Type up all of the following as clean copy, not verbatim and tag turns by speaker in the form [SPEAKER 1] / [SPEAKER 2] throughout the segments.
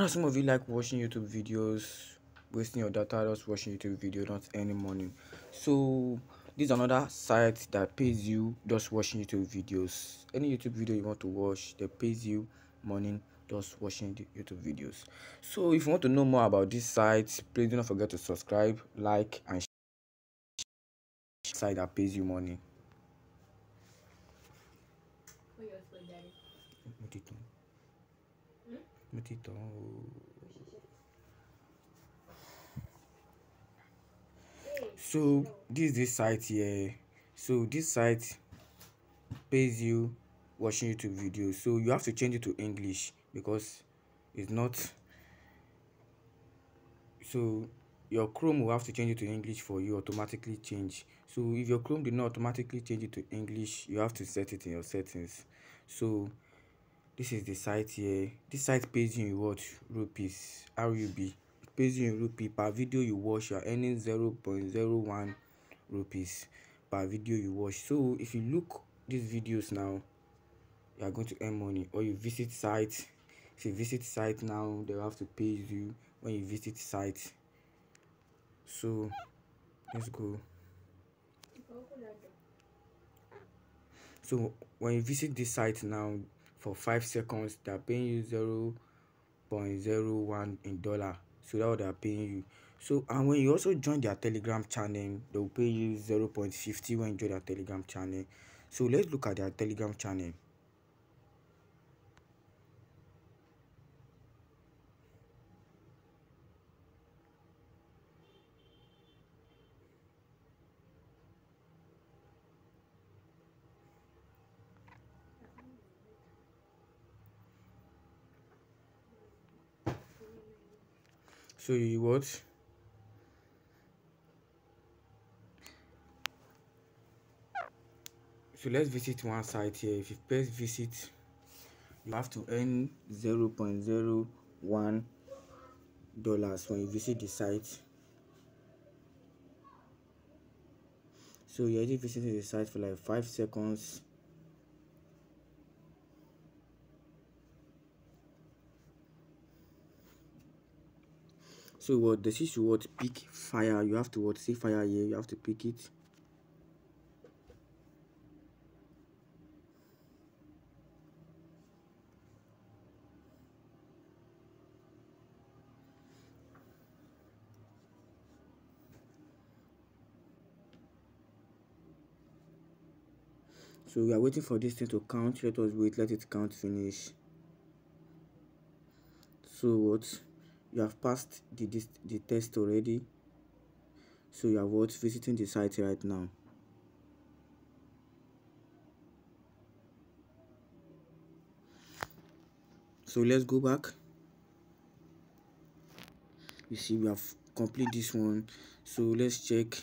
[SPEAKER 1] Some of you like watching YouTube videos, wasting your data just watching YouTube video, not earning money. So this is another site that pays you just watching YouTube videos. Any YouTube video you want to watch, they pays you money just watching the YouTube videos. So if you want to know more about this site, please do not forget to subscribe, like, and share the site that pays you money. So this site here. So this site pays you watching YouTube videos. So you have to change it to English because it's not. So your Chrome will have to change it to English for you automatically change. So if your Chrome did not automatically change it to English, you have to set it in your settings. So this is the site here. This site pays you in what? Rupees, RUB. It pays you in rupee. Per video you watch, you are earning 0.01 rupees per video you watch. So if you look these videos now, you are going to earn money. Or you visit site. If you visit site now, they will have to pay you when you visit site. So let's go. So when you visit this site now, for 5 seconds they are paying you 0.01 in dollar. So that's what they are paying you. So and when you also join their Telegram channel, they will pay you 0.50 when you join their Telegram channel. So let's look at their Telegram channel. So you what? So let's visit one site here. If you press visit, you have to earn 0.01 dollars when you visit the site. So you're already visiting the site for like 5 seconds. So what this is what pick fire. You have to what see fire here, you have to pick it. So we are waiting for this thing to count. Let us wait, let it count, finish. So what you have passed the test already. So you are what visiting the site right now. So let's go back. You see we have completed this one. So let's check.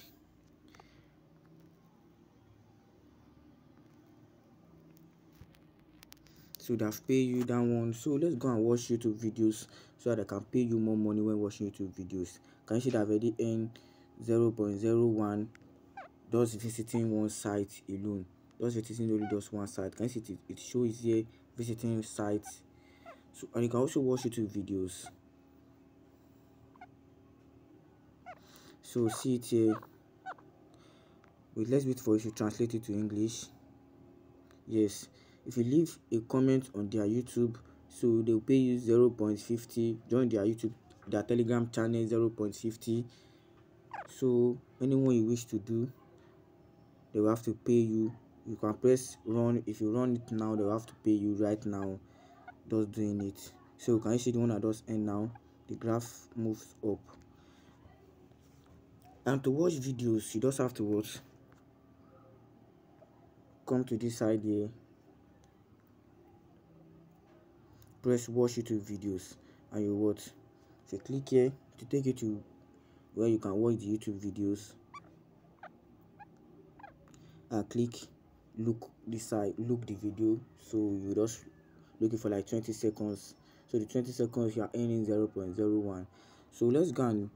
[SPEAKER 1] So they've paid you that one. So let's go and watch YouTube videos so that I can pay you more money when watching YouTube videos. Can you see that I've already earned 0.01 just visiting one site alone? Just visiting only just one site. Can you see it shows here visiting sites. So and you can also watch YouTube videos. So see it here. Wait, let's wait for it to translate it to English. Yes, if you leave a comment on their YouTube, so they'll pay you 0.50. Join their YouTube, their Telegram channel, 0.50. So anyone you wish to do, they will have to pay you. You can press run. If you run it now, they will have to pay you right now just doing it. So can you see the one that does end now? The graph moves up. And to watch videos, you just have to watch. Come to this side here. Press watch YouTube videos and you watch. If you click here to take you to where you can watch the YouTube videos, and click look this side, look the video. So you just look it for like 20 seconds. So the 20 seconds you are earning 0.01. So let's go and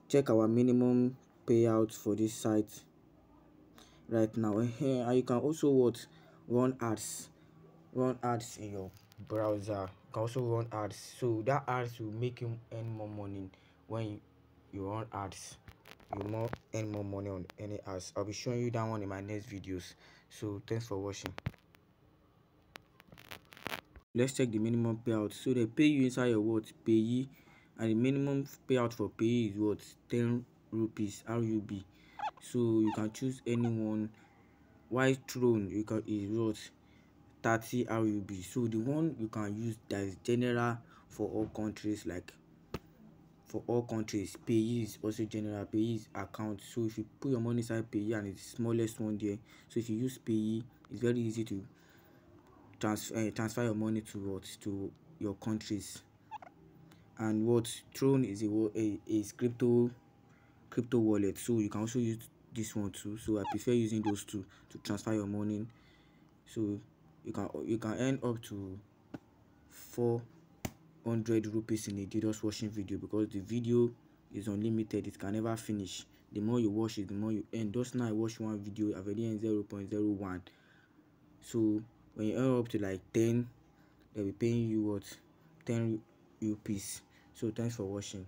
[SPEAKER 1] check our minimum payout for this site right now. And you can also what run ads in your browser. You can also run ads, so that ads will make you earn more money. When you run ads, you more earn more money on any ads. I'll be showing you that one in my next videos. So thanks for watching. Let's check the minimum payout. So they pay you inside your what payee, and the minimum payout for payee is what 10 rupees RUB. So you can choose anyone. While Throne you can is what 30 RUB. So the one you can use that is general for all countries, like for all countries. Payee is also general. Payee is account. So if you put your money inside payee and it's the smallest one there, so if you use payee, it's very easy to transfer your money to what to your countries. And what Throne is a crypto wallet, so you can also use this one too. So I prefer using those two to transfer your money. So you can earn up to 400 rupees in a day just watching video, because the video is unlimited. It can never finish. The more you watch it, the more you earn. Just now I watched one video, I've already earned 0.01. So when you earn up to like 10, they'll be paying you what 10 rupees. So thanks for watching.